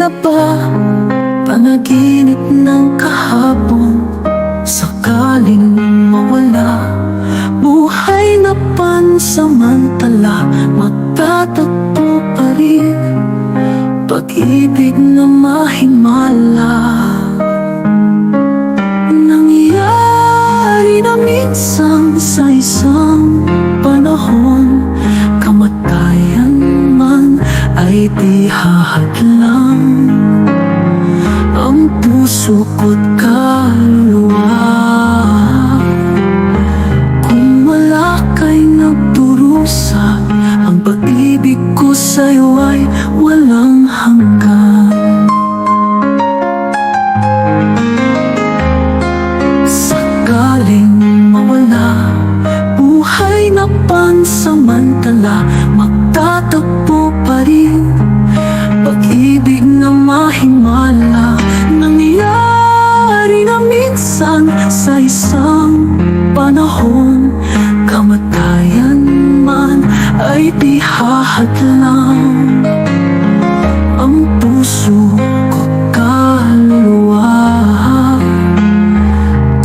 na ba panaginip ng kahapon? Sakaling mawala, buhay na pansamantala, magtatagpo pa rin pag-ibig na mahimala. Nangyari na minsan sa isang panahon, kamatayan man ay di hahadlang ang puso ko't kaluluwa. Kung wala kay nagdurusa, ang pag-ibig ko sa'yo ay walang hanggan. Sakaling mawala, buhay na pansamantala, magtatagpo pa rin pag-ibig na mahimala. Nangyari na minsan sa isang panahon, kamatayan man ay di hahadlang ang puso ko't kaluluwa.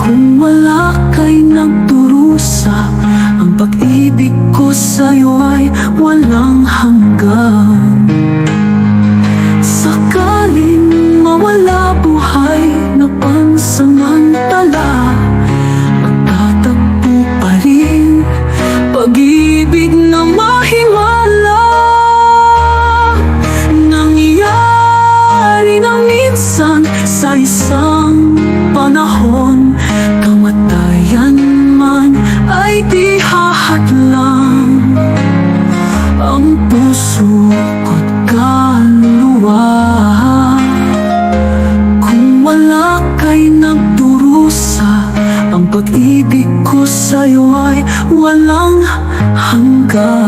Kung wala kay nagdurusa, ang pag-ibig ko sa'yo ay walang hanggan. Sakaling mawala, buhay na pansamantala, magtatagpo pa rin pag-ibig na mahimala. Nangyari na minsan sa isang panahon, kamatayan man ay di hahadlang ang puso ko't kaluluwa. Kung wala kay nagdurusa, ang pag-ibig ko sa'yo ay walang hanggan.